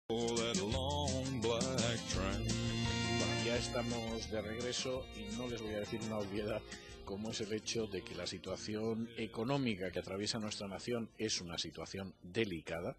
That long black train. Bueno, ya estamos de regreso y no les voy a decir una obviedad como es el hecho de que la situación económica que atraviesa nuestra nación es una situación delicada,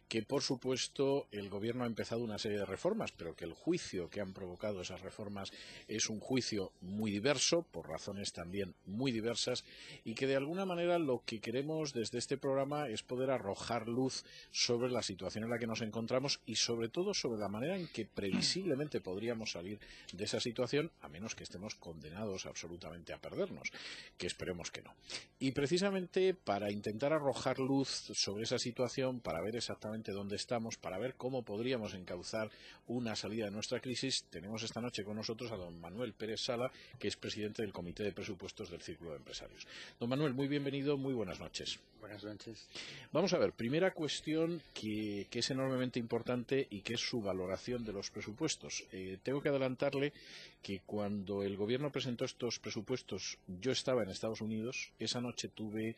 que por supuesto el gobierno ha empezado una serie de reformas, pero que el juicio que han provocado esas reformas es un juicio muy diverso, por razones también muy diversas, y que de alguna manera lo que queremos desde este programa es poder arrojar luz sobre la situación en la que nos encontramos y sobre todo sobre la manera en que previsiblemente podríamos salir de esa situación, a menos que estemos condenados absolutamente a perdernos, que esperemos que no. Y precisamente para intentar arrojar luz sobre esa situación, para ver exactamente dónde estamos, para ver cómo podríamos encauzar una salida de nuestra crisis, tenemos esta noche con nosotros a don Manuel Pérez Sala, que es presidente del Comité de Presupuestos del Círculo de Empresarios. Don Manuel, muy bienvenido, muy buenas noches. Buenas noches. Vamos a ver, primera cuestión que es enormemente importante y que es su valoración de los presupuestos. Tengo que adelantarle que cuando el gobierno presentó estos presupuestos, yo estaba en Estados Unidos. Esa noche tuve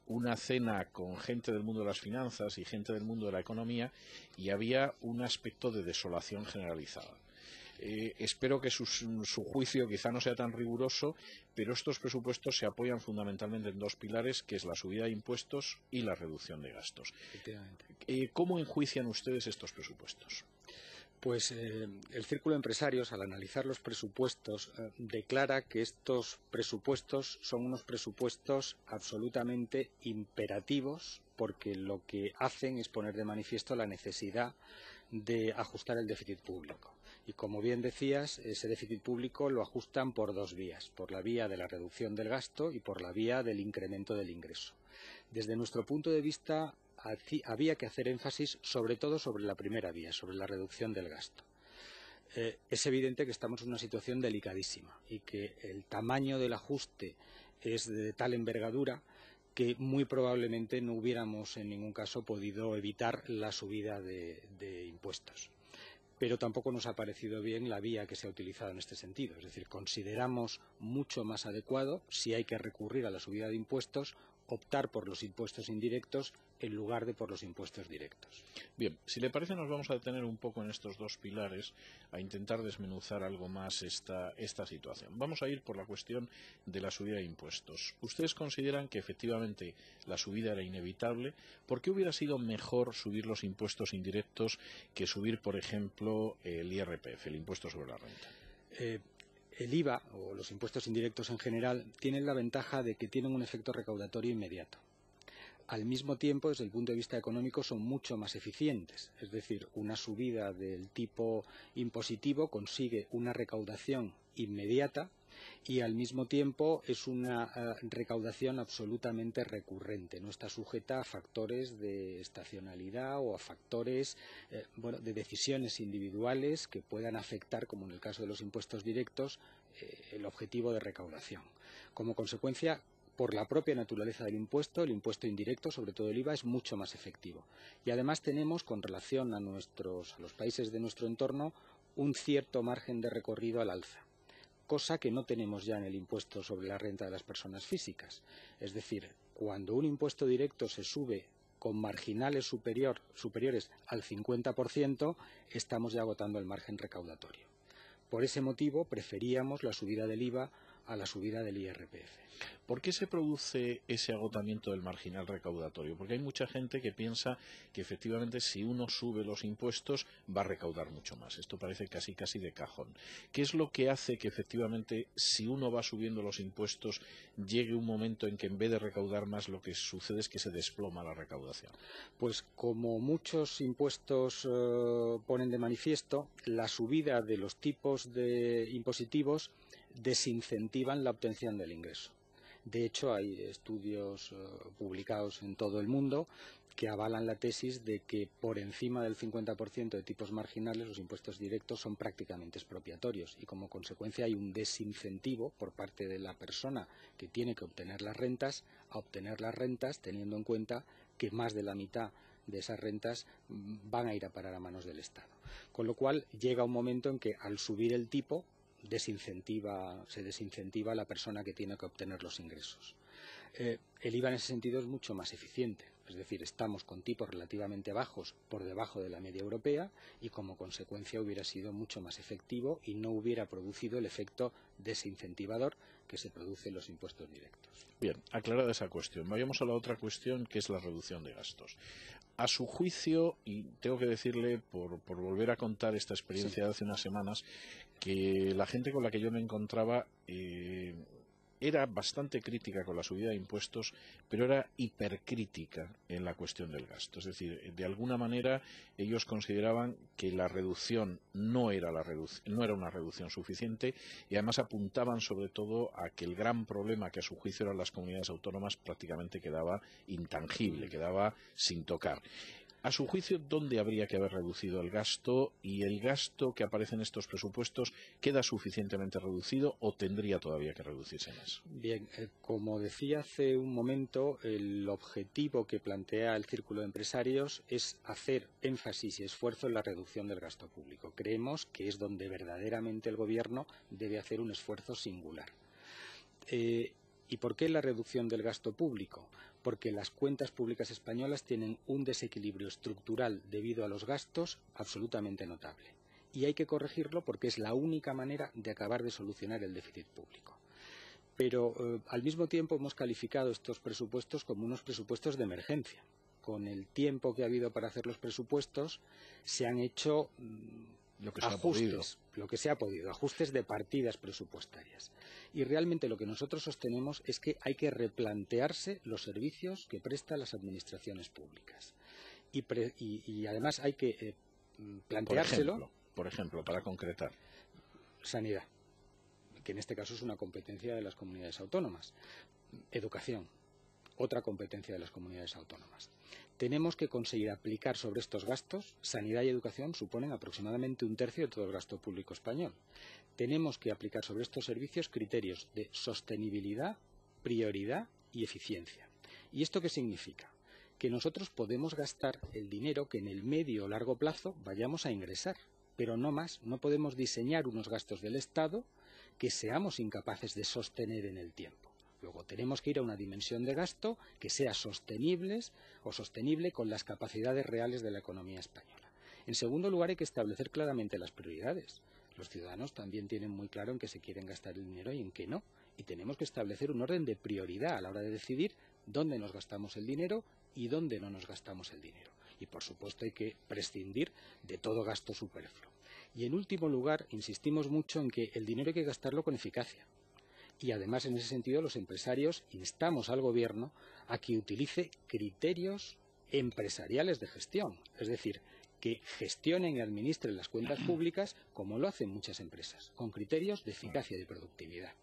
una cena con gente del mundo de las finanzas y gente del mundo de la economía y había un aspecto de desolación generalizada. Espero que su juicio quizá no sea tan riguroso, pero estos presupuestos se apoyan fundamentalmente en dos pilares, que es la subida de impuestos y la reducción de gastos. Efectivamente. ¿Cómo enjuician ustedes estos presupuestos? Pues el Círculo de Empresarios, al analizar los presupuestos, declara que estos presupuestos son unos presupuestos absolutamente imperativos, porque lo que hacen es poner de manifiesto la necesidad de ajustar el déficit público. Y como bien decías, ese déficit público lo ajustan por dos vías, por la vía de la reducción del gasto y por la vía del incremento del ingreso. Desde nuestro punto de vista, había que hacer énfasis sobre todo sobre la primera vía, sobre la reducción del gasto. Es evidente que estamos en una situación delicadísima y que el tamaño del ajuste es de tal envergadura que muy probablemente no hubiéramos en ningún caso podido evitar la subida de impuestos. Pero tampoco nos ha parecido bien la vía que se ha utilizado en este sentido. Es decir, consideramos mucho más adecuado, si hay que recurrir a la subida de impuestos, optar por los impuestos indirectos en lugar de por los impuestos directos. Bien, si le parece nos vamos a detener un poco en estos dos pilares a intentar desmenuzar algo más esta situación. Vamos a ir por la cuestión de la subida de impuestos. ¿Ustedes consideran que efectivamente la subida era inevitable? ¿Por qué hubiera sido mejor subir los impuestos indirectos que subir, por ejemplo, el IRPF, el impuesto sobre la renta? El IVA, o los impuestos indirectos en general, tienen la ventaja de que tienen un efecto recaudatorio inmediato. Al mismo tiempo, desde el punto de vista económico, son mucho más eficientes. Es decir, una subida del tipo impositivo consigue una recaudación inmediata y al mismo tiempo es una recaudación absolutamente recurrente. No está sujeta a factores de estacionalidad o a factores de decisiones individuales que puedan afectar, como en el caso de los impuestos directos, el objetivo de recaudación. Como consecuencia, por la propia naturaleza del impuesto, el impuesto indirecto, sobre todo el IVA, es mucho más efectivo. Y además tenemos, con relación a los países de nuestro entorno, un cierto margen de recorrido al alza, cosa que no tenemos ya en el impuesto sobre la renta de las personas físicas. Es decir, cuando un impuesto directo se sube con marginales superiores al 50%, estamos ya agotando el margen recaudatorio. Por ese motivo, preferíamos la subida del IVA a la subida del IRPF. ¿Por qué se produce ese agotamiento del marginal recaudatorio? Porque hay mucha gente que piensa que efectivamente si uno sube los impuestos va a recaudar mucho más. Esto parece casi de cajón. ¿Qué es lo que hace que efectivamente si uno va subiendo los impuestos llegue un momento en que en vez de recaudar más lo que sucede es que se desploma la recaudación? Pues como muchos impuestos ponen de manifiesto, la subida de los tipos de impositivos desincentivan la obtención del ingreso. De hecho, hay estudios publicados en todo el mundo que avalan la tesis de que por encima del 50% de tipos marginales los impuestos directos son prácticamente expropiatorios y como consecuencia hay un desincentivo por parte de la persona que tiene que obtener las rentas a obtener las rentas teniendo en cuenta que más de la mitad de esas rentas van a ir a parar a manos del Estado. Con lo cual llega un momento en que al subir el tipo se desincentiva a la persona que tiene que obtener los ingresos. El IVA en ese sentido es mucho más eficiente. Es decir, estamos con tipos relativamente bajos por debajo de la media europea y como consecuencia hubiera sido mucho más efectivo y no hubiera producido el efecto desincentivador que se produce en los impuestos directos. Bien, aclarada esa cuestión. Vayamos a la otra cuestión, que es la reducción de gastos. A su juicio, y tengo que decirle, por volver a contar esta experiencia de hace unas semanas, que la gente con la que yo me encontraba era bastante crítica con la subida de impuestos, pero era hipercrítica en la cuestión del gasto. Es decir, de alguna manera ellos consideraban que la reducción no era una reducción suficiente y además apuntaban sobre todo a que el gran problema que a su juicio eran las comunidades autónomas prácticamente quedaba intangible, quedaba sin tocar. A su juicio, ¿dónde habría que haber reducido el gasto? ¿Y el gasto que aparece en estos presupuestos queda suficientemente reducido o tendría todavía que reducirse más? Bien, como decía hace un momento, el objetivo que plantea el Círculo de Empresarios es hacer énfasis y esfuerzo en la reducción del gasto público. Creemos que es donde verdaderamente el Gobierno debe hacer un esfuerzo singular. ¿Y por qué la reducción del gasto público? Porque las cuentas públicas españolas tienen un desequilibrio estructural debido a los gastos absolutamente notable. Y hay que corregirlo porque es la única manera de acabar de solucionar el déficit público. Pero al mismo tiempo hemos calificado estos presupuestos como unos presupuestos de emergencia. Con el tiempo que ha habido para hacer los presupuestos se han hecho lo que se ha podido, ajustes de partidas presupuestarias. Y realmente lo que nosotros sostenemos es que hay que replantearse los servicios que prestan las administraciones públicas. Y además hay que planteárselo. Por ejemplo, para concretar. Sanidad, que en este caso es una competencia de las comunidades autónomas. Educación, otra competencia de las comunidades autónomas. Tenemos que conseguir aplicar sobre estos gastos, sanidad y educación suponen aproximadamente 1/3 de todo el gasto público español. Tenemos que aplicar sobre estos servicios criterios de sostenibilidad, prioridad y eficiencia. ¿Y esto qué significa? Que nosotros podemos gastar el dinero que en el medio o largo plazo vayamos a ingresar, pero no más. No podemos diseñar unos gastos del Estado que seamos incapaces de sostener en el tiempo. Luego tenemos que ir a una dimensión de gasto que sea sostenible con las capacidades reales de la economía española. En segundo lugar, hay que establecer claramente las prioridades. Los ciudadanos también tienen muy claro en qué se quieren gastar el dinero y en qué no. Y tenemos que establecer un orden de prioridad a la hora de decidir dónde nos gastamos el dinero y dónde no nos gastamos el dinero. Y, por supuesto, hay que prescindir de todo gasto superfluo. Y, en último lugar, insistimos mucho en que el dinero hay que gastarlo con eficacia. Y además, en ese sentido, los empresarios instamos al Gobierno a que utilice criterios empresariales de gestión, es decir, que gestionen y administren las cuentas públicas como lo hacen muchas empresas, con criterios de eficacia y de productividad.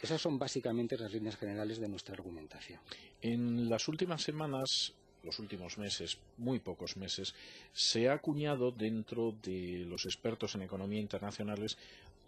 Esas son básicamente las líneas generales de nuestra argumentación. En las últimas semanas, los últimos meses, muy pocos meses, se ha acuñado dentro de los expertos en economía internacionales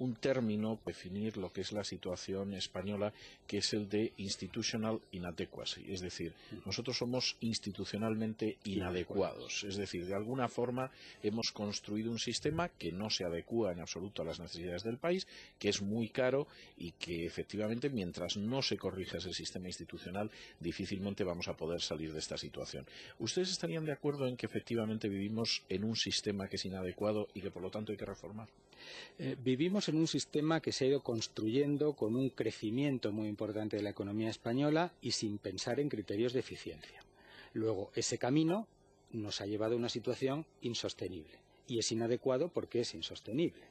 un término para definir lo que es la situación española, que es el de institutional inadequacy. Es decir, nosotros somos institucionalmente inadecuados. Es decir, de alguna forma hemos construido un sistema que no se adecúa en absoluto a las necesidades del país, que es muy caro y que efectivamente, mientras no se corrija ese sistema institucional, difícilmente vamos a poder salir de esta situación. ¿Ustedes estarían de acuerdo en que efectivamente vivimos en un sistema que es inadecuado y que por lo tanto hay que reformar? Vivimos en un sistema que se ha ido construyendo con un crecimiento muy importante de la economía española y sin pensar en criterios de eficiencia. Luego, ese camino nos ha llevado a una situación insostenible y es inadecuado porque es insostenible.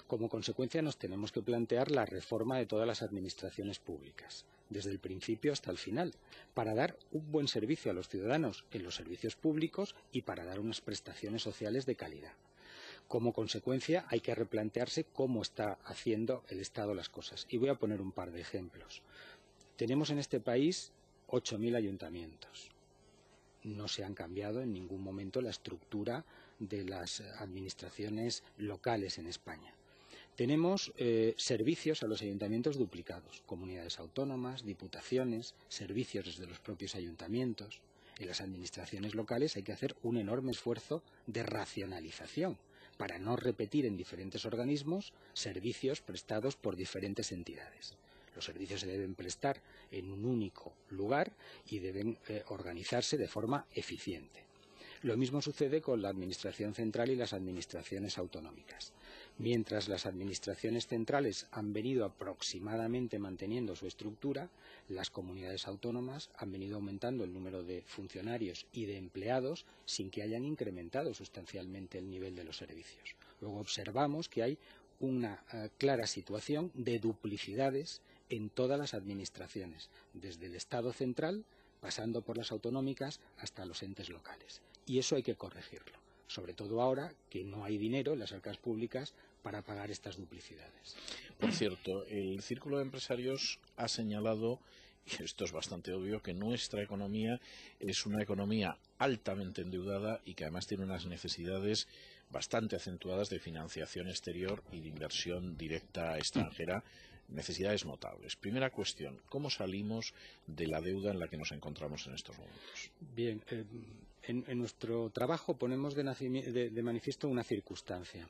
Como consecuencia, nos tenemos que plantear la reforma de todas las administraciones públicas, desde el principio hasta el final, para dar un buen servicio a los ciudadanos en los servicios públicos y para dar unas prestaciones sociales de calidad. Como consecuencia, hay que replantearse cómo está haciendo el Estado las cosas. Y voy a poner un par de ejemplos. Tenemos en este país 8.000 ayuntamientos. No se han cambiado en ningún momento la estructura de las administraciones locales en España. Tenemos servicios a los ayuntamientos duplicados, comunidades autónomas, diputaciones, servicios desde los propios ayuntamientos. En las administraciones locales hay que hacer un enorme esfuerzo de racionalización para no repetir en diferentes organismos servicios prestados por diferentes entidades. Los servicios se deben prestar en un único lugar y deben organizarse de forma eficiente. Lo mismo sucede con la Administración central y las administraciones autonómicas. Mientras las administraciones centrales han venido aproximadamente manteniendo su estructura, las comunidades autónomas han venido aumentando el número de funcionarios y de empleados sin que hayan incrementado sustancialmente el nivel de los servicios. Luego observamos que hay una clara situación de duplicidades en todas las administraciones, desde el Estado central, pasando por las autonómicas hasta los entes locales. Y eso hay que corregirlo, sobre todo ahora que no hay dinero en las arcas públicas para pagar estas duplicidades. Por cierto, el Círculo de Empresarios ha señalado, y esto es bastante obvio, que nuestra economía es una economía altamente endeudada y que además tiene unas necesidades bastante acentuadas de financiación exterior y de inversión directa extranjera, necesidades notables. Primera cuestión, ¿cómo salimos de la deuda en la que nos encontramos en estos momentos? Bien, en nuestro trabajo ponemos de manifiesto una circunstancia,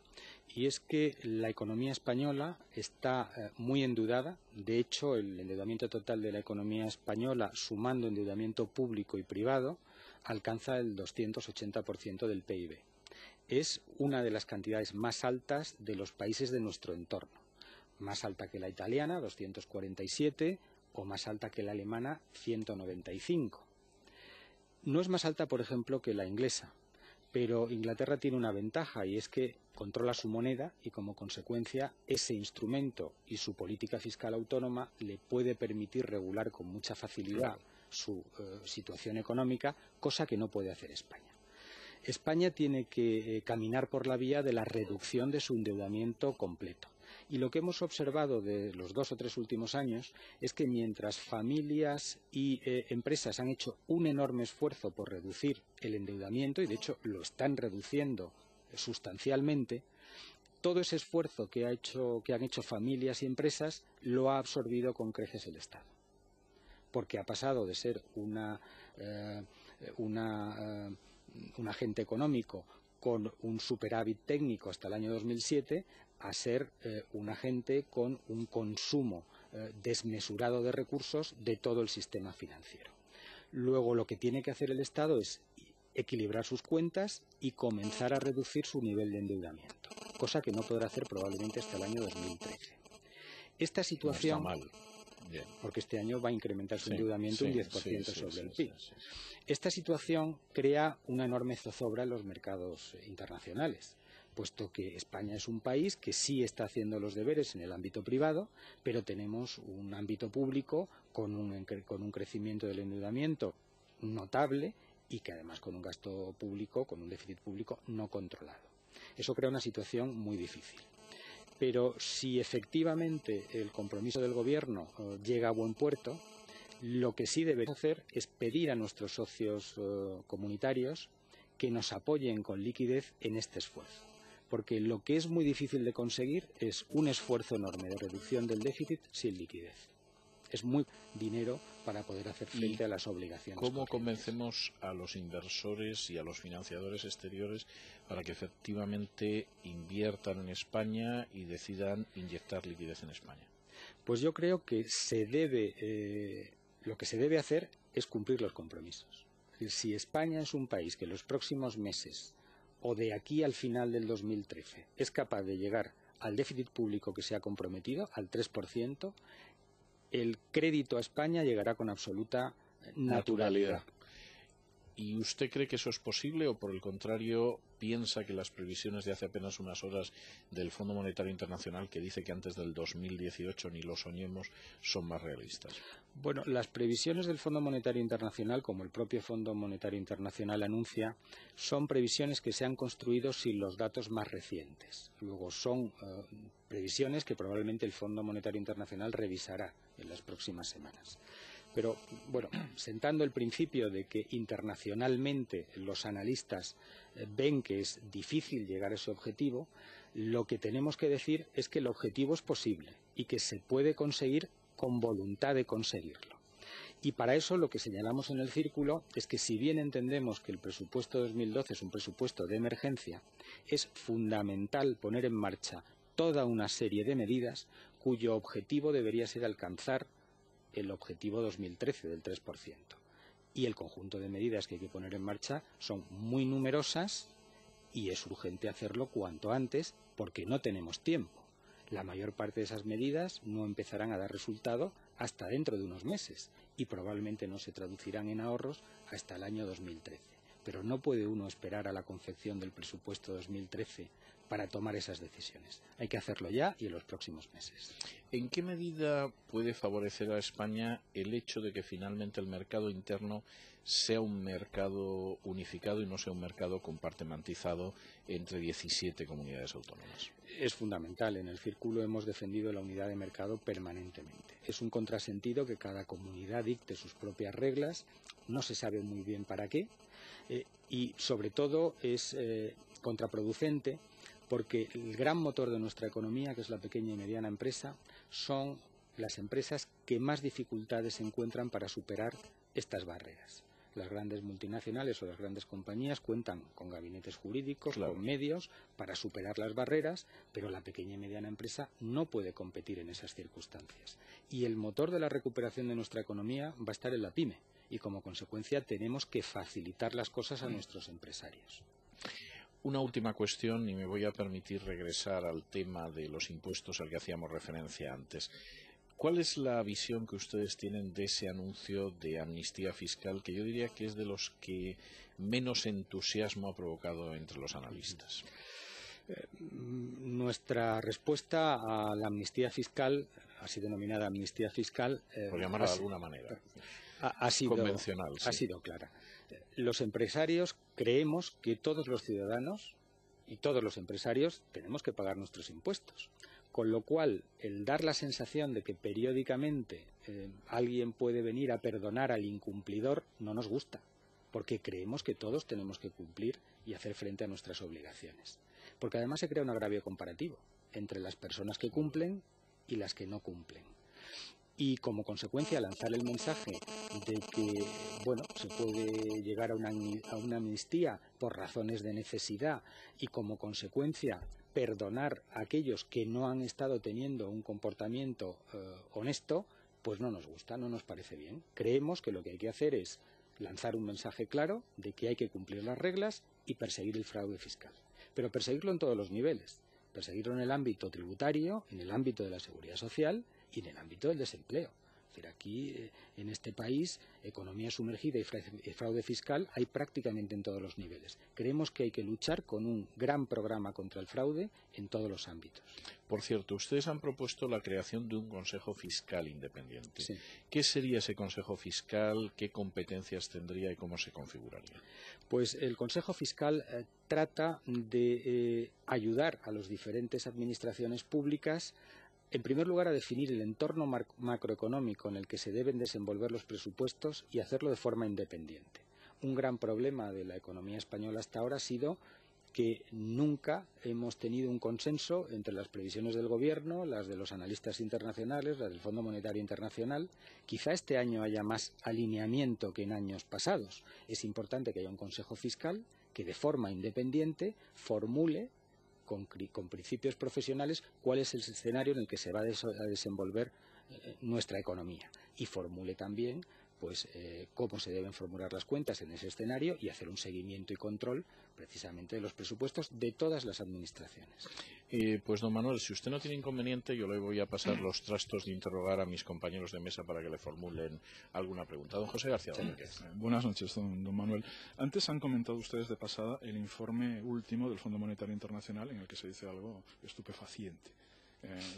y es que la economía española está muy endeudada. De hecho, el endeudamiento total de la economía española, sumando endeudamiento público y privado, alcanza el 280% del PIB. Es una de las cantidades más altas de los países de nuestro entorno. Más alta que la italiana, 247, o más alta que la alemana, 195. No es más alta, por ejemplo, que la inglesa, pero Inglaterra tiene una ventaja, y es que controla su moneda y, como consecuencia, ese instrumento y su política fiscal autónoma le puede permitir regular con mucha facilidad su situación económica, cosa que no puede hacer España. España tiene que caminar por la vía de la reducción de su endeudamiento completo. Y lo que hemos observado de los 2 o 3 últimos años es que mientras familias y empresas han hecho un enorme esfuerzo por reducir el endeudamiento, y de hecho lo están reduciendo sustancialmente, todo ese esfuerzo que han hecho familias y empresas lo ha absorbido con creces el Estado. Porque ha pasado de ser un agente económico con un superávit técnico hasta el año 2007 a ser un agente con un consumo desmesurado de recursos de todo el sistema financiero. Luego, lo que tiene que hacer el Estado es equilibrar sus cuentas y comenzar a reducir su nivel de endeudamiento, cosa que no podrá hacer probablemente hasta el año 2013. Esta situación, no está mal. Bien. Porque este año va a incrementar su endeudamiento un 10% sobre el PIB. Esta situación crea una enorme zozobra en los mercados internacionales, puesto que España es un país que sí está haciendo los deberes en el ámbito privado, pero tenemos un ámbito público con un crecimiento del endeudamiento notable y que además con un gasto público, con un déficit público no controlado. Eso crea una situación muy difícil. Pero si efectivamente el compromiso del Gobierno llega a buen puerto, lo que sí debe hacer es pedir a nuestros socios comunitarios que nos apoyen con liquidez en este esfuerzo. Porque lo que es muy difícil de conseguir es un esfuerzo enorme de reducción del déficit sin liquidez. Es muy dinero para poder hacer frente a las obligaciones. ¿Cómo convencemos a los inversores y a los financiadores exteriores para que efectivamente inviertan en España y decidan inyectar liquidez en España? Pues yo creo que lo que se debe hacer es cumplir los compromisos. Es decir, si España es un país que en los próximos meses o de aquí al final del 2013 es capaz de llegar al déficit público que se ha comprometido, al 3%, el crédito a España llegará con absoluta naturalidad. ¿Y usted cree que eso es posible o, por el contrario, piensa que las previsiones de hace apenas unas horas del Fondo Monetario Internacional, que dice que antes del 2018 ni lo soñemos, son más realistas? Bueno, las previsiones del Fondo Monetario Internacional, como el propio Fondo Monetario Internacional anuncia, son previsiones que se han construido sin los datos más recientes. Luego son previsiones que probablemente el Fondo Monetario Internacional revisará en las próximas semanas. Pero, bueno, sentando el principio de que internacionalmente los analistas ven que es difícil llegar a ese objetivo, lo que tenemos que decir es que el objetivo es posible y que se puede conseguir con voluntad de conseguirlo. Y para eso lo que señalamos en el círculo es que, si bien entendemos que el presupuesto 2012 es un presupuesto de emergencia, es fundamental poner en marcha toda una serie de medidas cuyo objetivo debería ser alcanzar el objetivo 2013 del 3%. Y el conjunto de medidas que hay que poner en marcha son muy numerosas y es urgente hacerlo cuanto antes porque no tenemos tiempo. La mayor parte de esas medidas no empezarán a dar resultado hasta dentro de unos meses y probablemente no se traducirán en ahorros hasta el año 2013. Pero no puede uno esperar a la confección del presupuesto 2013 para tomar esas decisiones. Hay que hacerlo ya y en los próximos meses. ¿En qué medida puede favorecer a España el hecho de que finalmente el mercado interno sea un mercado unificado y no sea un mercado compartimentalizado entre 17 comunidades autónomas? Es fundamental. En el Círculo hemos defendido la unidad de mercado permanentemente. Es un contrasentido que cada comunidad dicte sus propias reglas, no se sabe muy bien para qué, y sobre todo es contraproducente porque el gran motor de nuestra economía, que es la pequeña y mediana empresa, son las empresas que más dificultades encuentran para superar estas barreras. Las grandes multinacionales o las grandes compañías cuentan con gabinetes jurídicos, claro, con medios para superar las barreras, pero la pequeña y mediana empresa no puede competir en esas circunstancias. Y el motor de la recuperación de nuestra economía va a estar en la pyme y, como consecuencia, tenemos que facilitar las cosas a nuestros empresarios. Una última cuestión, y me voy a permitir regresar al tema de los impuestos al que hacíamos referencia antes. ¿Cuál es la visión que ustedes tienen de ese anuncio de amnistía fiscal, que yo diría que es de los que menos entusiasmo ha provocado entre los analistas? Nuestra respuesta a la amnistía fiscal, así denominada amnistía fiscal, por llamarla de alguna manera, ha sido convencional, sí, ha sido clara. Los empresarios creemos que todos los ciudadanos y todos los empresarios tenemos que pagar nuestros impuestos. Con lo cual, el dar la sensación de que periódicamente alguien puede venir a perdonar al incumplidor no nos gusta, porque creemos que todos tenemos que cumplir y hacer frente a nuestras obligaciones. Porque además se crea un agravio comparativo entre las personas que cumplen y las que no cumplen. Y como consecuencia lanzar el mensaje de que se puede llegar a una amnistía por razones de necesidad y como consecuencia perdonar a aquellos que no han estado teniendo un comportamiento honesto, pues no nos gusta, no nos parece bien. Creemos que lo que hay que hacer es lanzar un mensaje claro de que hay que cumplir las reglas y perseguir el fraude fiscal. Pero perseguirlo en todos los niveles. Perseguirlo en el ámbito tributario, en el ámbito de la seguridad social y en el ámbito del desempleo. Es decir, aquí, en este país, economía sumergida y fraude fiscal hay prácticamente en todos los niveles. Creemos que hay que luchar con un gran programa contra el fraude en todos los ámbitos. Por cierto, ustedes han propuesto la creación de un Consejo Fiscal independiente. Sí. ¿Qué sería ese Consejo Fiscal? ¿Qué competencias tendría y cómo se configuraría? Pues el Consejo Fiscal trata de ayudar a las diferentes administraciones públicas, en primer lugar, a definir el entorno macroeconómico en el que se deben desenvolver los presupuestos y hacerlo de forma independiente. Un gran problema de la economía española hasta ahora ha sido que nunca hemos tenido un consenso entre las previsiones del Gobierno, las de los analistas internacionales, las del Fondo Monetario Internacional. Quizá este año haya más alineamiento que en años pasados. Es importante que haya un Consejo Fiscal que de forma independiente formule con principios profesionales cuál es el escenario en el que se va a desenvolver nuestra economía y formule también cómo se deben formular las cuentas en ese escenario y hacer un seguimiento y control precisamente de los presupuestos de todas las administraciones. Pues don Manuel, si usted no tiene inconveniente, yo le voy a pasar los trastos de interrogar a mis compañeros de mesa para que le formulen alguna pregunta. Don José García Domínguez. Buenas noches, don Manuel. Antes han comentado ustedes de pasada el informe último del Fondo Monetario Internacional en el que se dice algo estupefaciente.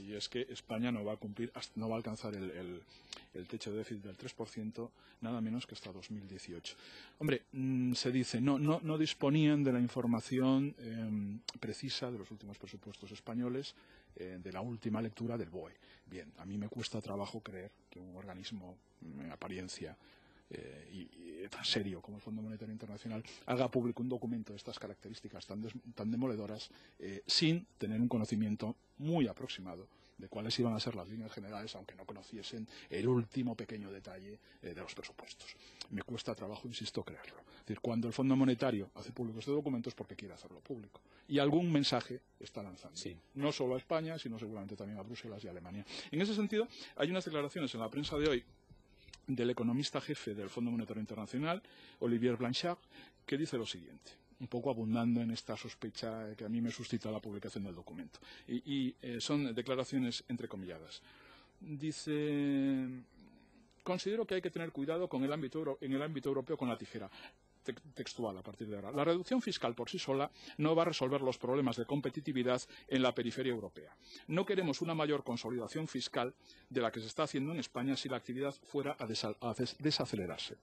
Y es que España no va a cumplir, no va a alcanzar el techo de déficit del 3% nada menos que hasta 2018. Hombre, se dice, no disponían de la información precisa de los últimos presupuestos españoles, de la última lectura del BOE. Bien, a mí me cuesta trabajo creer que un organismo en apariencia y tan serio como el Fondo Monetario Internacional haga público un documento de estas características tan demoledoras sin tener un conocimiento muy aproximado de cuáles iban a ser las líneas generales, aunque no conociesen el último pequeño detalle de los presupuestos. Me cuesta trabajo, insisto, creerlo. Es decir, cuando el Fondo Monetario hace público este documento es porque quiere hacerlo público. Y algún mensaje está lanzando. Sí. No solo a España, sino seguramente también a Bruselas y a Alemania. En ese sentido, hay unas declaraciones en la prensa de hoy del economista jefe del Fondo Monetario Internacional, Olivier Blanchard, que dice lo siguiente, un poco abundando en esta sospecha que a mí me suscita la publicación del documento. Son declaraciones entrecomilladas. Dice, considero que hay que tener cuidado en el ámbito europeo con la tijera. Textual a partir de ahora. La reducción fiscal por sí sola no va a resolver los problemas de competitividad en la periferia europea. No queremos una mayor consolidación fiscal de la que se está haciendo en España si la actividad fuera a desacelerarse.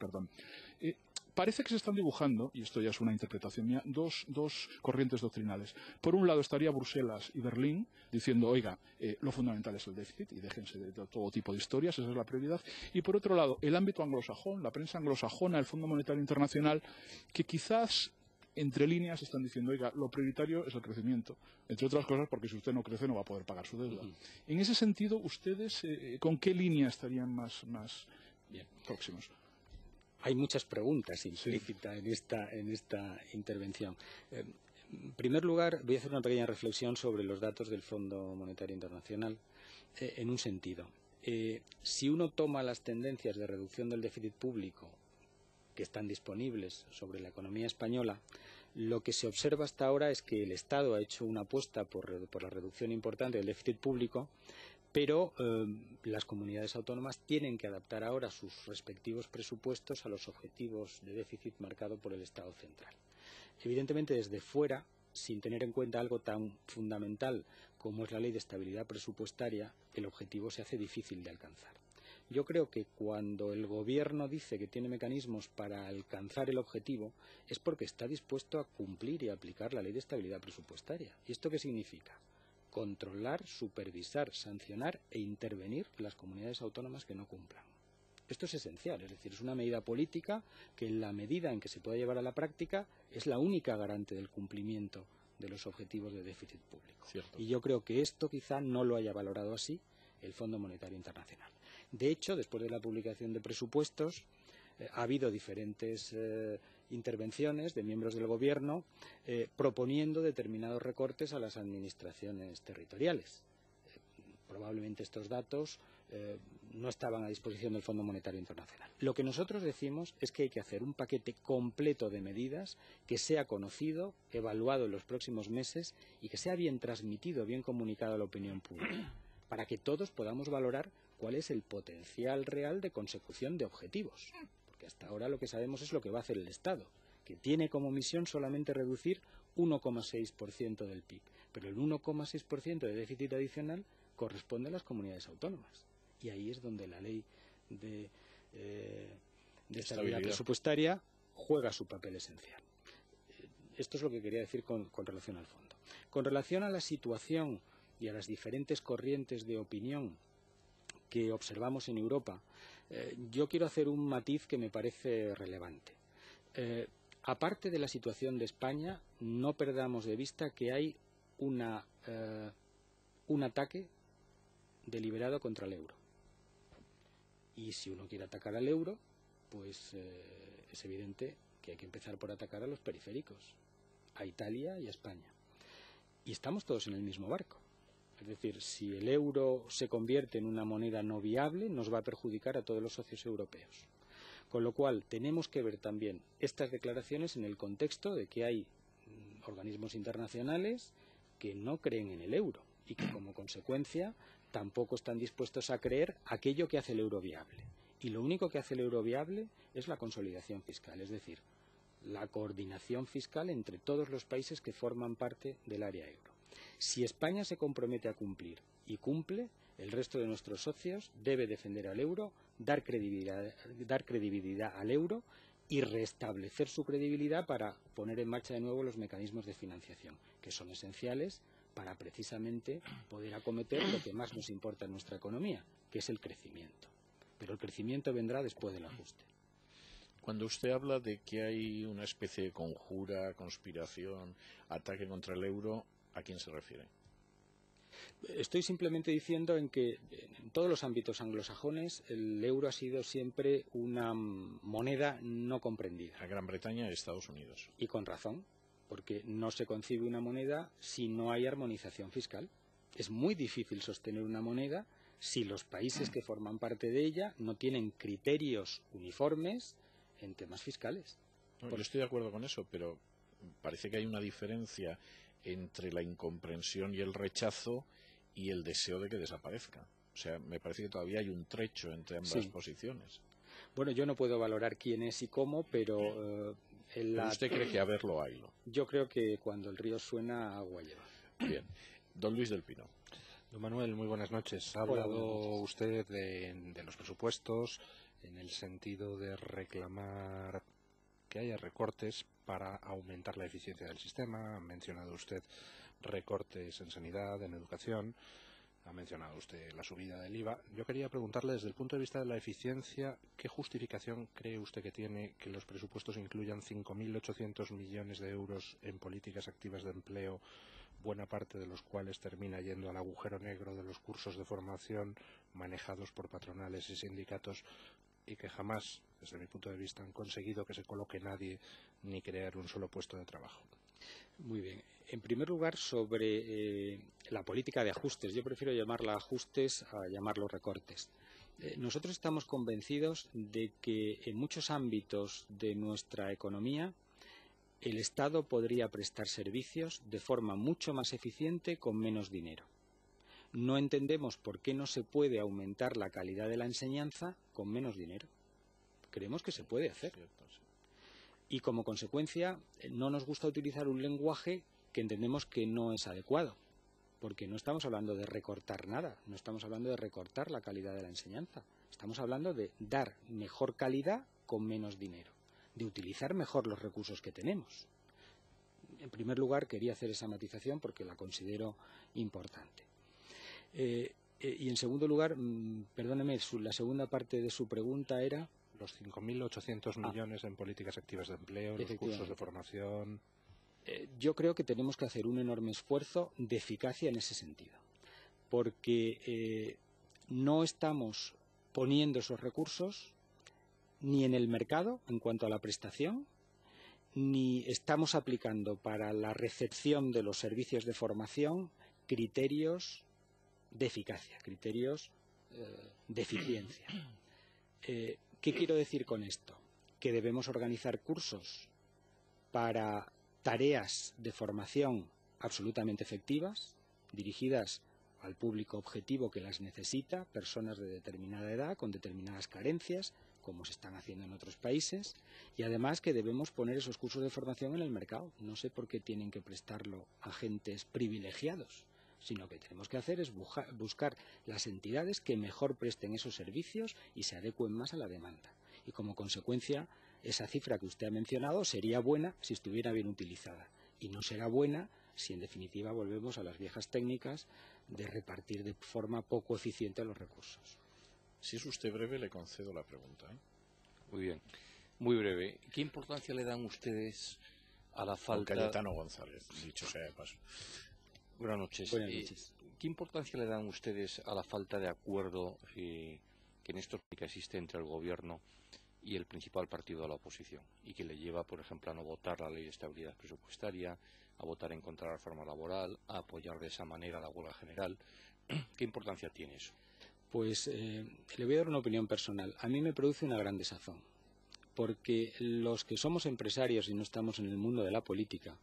Parece que se están dibujando, y esto ya es una interpretación mía, dos corrientes doctrinales. Por un lado estaría Bruselas y Berlín diciendo, oiga, lo fundamental es el déficit y déjense de todo tipo de historias, esa es la prioridad. Y por otro lado, el ámbito anglosajón, la prensa anglosajona, el Fondo Monetario Internacional, que quizás entre líneas están diciendo, oiga, lo prioritario es el crecimiento, entre otras cosas porque si usted no crece no va a poder pagar su deuda. En ese sentido, ¿ustedes con qué línea estarían más bien próximos? Hay muchas preguntas implícitas en esta intervención. En primer lugar, voy a hacer una pequeña reflexión sobre los datos del Fondo Monetario Internacional en un sentido. Si uno toma las tendencias de reducción del déficit público que están disponibles sobre la economía española, lo que se observa hasta ahora es que el Estado ha hecho una apuesta por la reducción importante del déficit público, pero las comunidades autónomas tienen que adaptar ahora sus respectivos presupuestos a los objetivos de déficit marcados por el Estado central. Evidentemente, desde fuera, sin tener en cuenta algo tan fundamental como es la Ley de Estabilidad Presupuestaria, el objetivo se hace difícil de alcanzar. Yo creo que cuando el Gobierno dice que tiene mecanismos para alcanzar el objetivo es porque está dispuesto a cumplir y aplicar la Ley de Estabilidad Presupuestaria. ¿Y esto qué significa? Controlar, supervisar, sancionar e intervenir las comunidades autónomas que no cumplan. Esto es esencial, es decir, es una medida política que en la medida en que se pueda llevar a la práctica es la única garante del cumplimiento de los objetivos de déficit público. Cierto. Y yo creo que esto quizá no lo haya valorado así el Fondo Monetario Internacional. De hecho, después de la publicación de presupuestos, ha habido diferentes intervenciones de miembros del Gobierno proponiendo determinados recortes a las administraciones territoriales. Probablemente estos datos no estaban a disposición del Fondo Monetario Internacional. Lo que nosotros decimos es que hay que hacer un paquete completo de medidas que sea conocido, evaluado en los próximos meses y que sea bien transmitido, bien comunicado a la opinión pública, para que todos podamos valorar cuál es el potencial real de consecución de objetivos. Porque hasta ahora lo que sabemos es lo que va a hacer el Estado, que tiene como misión solamente reducir 1,6% del PIB. Pero el 1,6% de déficit adicional corresponde a las comunidades autónomas. Y ahí es donde la ley de estabilidad presupuestaria juega su papel esencial. Esto es lo que quería decir con relación al fondo. Con relación a la situación y a las diferentes corrientes de opinión que observamos en Europa, yo quiero hacer un matiz que me parece relevante. Aparte de la situación de España, no perdamos de vista que hay un ataque deliberado contra el euro. Y si uno quiere atacar al euro, pues es evidente que hay que empezar por atacar a los periféricos, a Italia y a España. Y estamos todos en el mismo barco. Es decir, si el euro se convierte en una moneda no viable, nos va a perjudicar a todos los socios europeos. Con lo cual, tenemos que ver también estas declaraciones en el contexto de que hay organismos internacionales que no creen en el euro y que, como consecuencia, tampoco están dispuestos a creer aquello que hace el euro viable. Y lo único que hace el euro viable es la consolidación fiscal, es decir, la coordinación fiscal entre todos los países que forman parte del área euro. Si España se compromete a cumplir y cumple, el resto de nuestros socios debe defender al euro, dar credibilidad al euro y restablecer su credibilidad para poner en marcha de nuevo los mecanismos de financiación, que son esenciales para precisamente poder acometer lo que más nos importa en nuestra economía, que es el crecimiento. Pero el crecimiento vendrá después del ajuste. Cuando usted habla de que hay una especie de conjura, conspiración, ataque contra el euro, ¿a quién se refiere? Estoy simplemente diciendo en que en todos los ámbitos anglosajones el euro ha sido siempre una moneda no comprendida. A Gran Bretaña y Estados Unidos. Y con razón, porque no se concibe una moneda si no hay armonización fiscal. Es muy difícil sostener una moneda si los países que forman parte de ella no tienen criterios uniformes en temas fiscales. No, yo estoy de acuerdo con eso, pero parece que hay una diferencia entre la incomprensión y el rechazo y el deseo de que desaparezca. O sea, me parece que todavía hay un trecho entre ambas posiciones. Bueno, yo no puedo valorar quién es y cómo, pero... ¿Pero usted cree que haberlo haylo? Yo creo que cuando el río suena, agua lleva. Bien. Don Luis del Pino. Don Manuel, muy buenas noches. Ha hablado usted de los presupuestos en el sentido de reclamar que haya recortes para aumentar la eficiencia del sistema. Ha mencionado usted recortes en sanidad, en educación. Ha mencionado usted la subida del IVA. Yo quería preguntarle, desde el punto de vista de la eficiencia, ¿qué justificación cree usted que tiene que los presupuestos incluyan 5.800 millones de euros en políticas activas de empleo, buena parte de los cuales termina yendo al agujero negro de los cursos de formación manejados por patronales y sindicatos y que jamás, desde mi punto de vista, han conseguido que se coloque nadie ni crear un solo puesto de trabajo? Muy bien. En primer lugar, sobre la política de ajustes. Yo prefiero llamarla ajustes a llamarlo recortes. Nosotros estamos convencidos de que en muchos ámbitos de nuestra economía el Estado podría prestar servicios de forma mucho más eficiente con menos dinero. No entendemos por qué no se puede aumentar la calidad de la enseñanza con menos dinero. Creemos que se puede hacer. Y como consecuencia no nos gusta utilizar un lenguaje que entendemos que no es adecuado, porque no estamos hablando de recortar nada, no estamos hablando de recortar la calidad de la enseñanza. Estamos hablando de dar mejor calidad con menos dinero, de utilizar mejor los recursos que tenemos. En primer lugar, quería hacer esa matización porque la considero importante. Y en segundo lugar, perdóneme, la segunda parte de su pregunta era... Los 5.800 millones en políticas activas de empleo, los cursos de formación... Yo creo que tenemos que hacer un enorme esfuerzo de eficacia en ese sentido, porque no estamos poniendo esos recursos ni en el mercado en cuanto a la prestación, ni estamos aplicando para la recepción de los servicios de formación criterios de eficacia, criterios de eficiencia. ¿Qué quiero decir con esto? Que debemos organizar cursos para tareas de formación absolutamente efectivas, dirigidas al público objetivo que las necesita, personas de determinada edad, con determinadas carencias, como se están haciendo en otros países, y además que debemos poner esos cursos de formación en el mercado. No sé por qué tienen que prestarlo a agentes privilegiados, sino que tenemos que hacer es buscar las entidades que mejor presten esos servicios y se adecúen más a la demanda. Y como consecuencia, esa cifra que usted ha mencionado sería buena si estuviera bien utilizada y no será buena si en definitiva volvemos a las viejas técnicas de repartir de forma poco eficiente los recursos. Si es usted breve, le concedo la pregunta. Muy bien, muy breve. ¿Qué importancia le dan ustedes a la falta... Cayetano González, dicho sea de paso. Buenas noches. Buenas noches. ¿Qué importancia le dan ustedes a la falta de acuerdo que en esto que existe entre el Gobierno y el principal partido de la oposición y que le lleva, por ejemplo, a no votar la Ley de Estabilidad Presupuestaria, a votar en contra de la reforma laboral, a apoyar de esa manera la huelga general? ¿Qué importancia tiene eso? Pues le voy a dar una opinión personal. A mí me produce una gran desazón, porque los que somos empresarios y no estamos en el mundo de la política,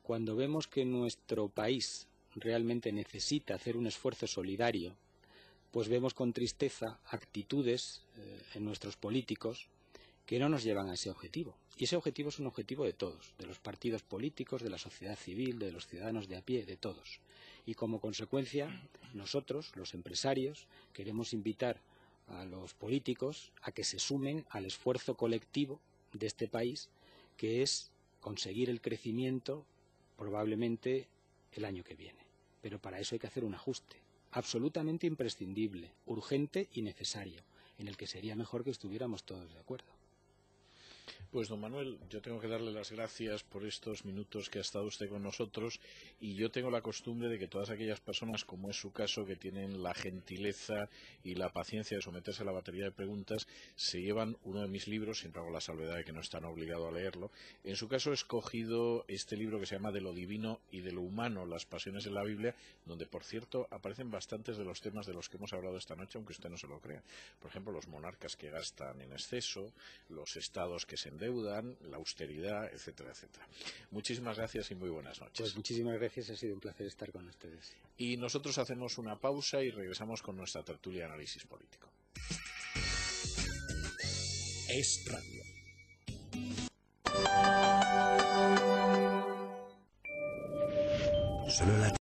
cuando vemos que nuestro país realmente necesita hacer un esfuerzo solidario, pues vemos con tristeza actitudes en nuestros políticos que no nos llevan a ese objetivo. Y ese objetivo es un objetivo de todos, de los partidos políticos, de la sociedad civil, de los ciudadanos de a pie, de todos. Y como consecuencia, nosotros, los empresarios, queremos invitar a los políticos a que se sumen al esfuerzo colectivo de este país, que es conseguir el crecimiento probablemente el año que viene. Pero para eso hay que hacer un ajuste absolutamente imprescindible, urgente y necesario, en el que sería mejor que estuviéramos todos de acuerdo. Pues don Manuel, yo tengo que darle las gracias por estos minutos que ha estado usted con nosotros, y yo tengo la costumbre de que todas aquellas personas, como es su caso, que tienen la gentileza y la paciencia de someterse a la batería de preguntas, se llevan uno de mis libros. Siempre hago la salvedad de que no están obligados a leerlo. En su caso he escogido este libro que se llama De lo divino y de lo humano, las pasiones de la Biblia, donde por cierto aparecen bastantes de los temas de los que hemos hablado esta noche, aunque usted no se lo crea. Por ejemplo, los monarcas que gastan en exceso, los estados que se endeudan, la austeridad, etcétera, etcétera. Muchísimas gracias y muy buenas noches. Pues muchísimas gracias, ha sido un placer estar con ustedes. Y nosotros hacemos una pausa y regresamos con nuestra tertulia de análisis político. Es Radio. Solo la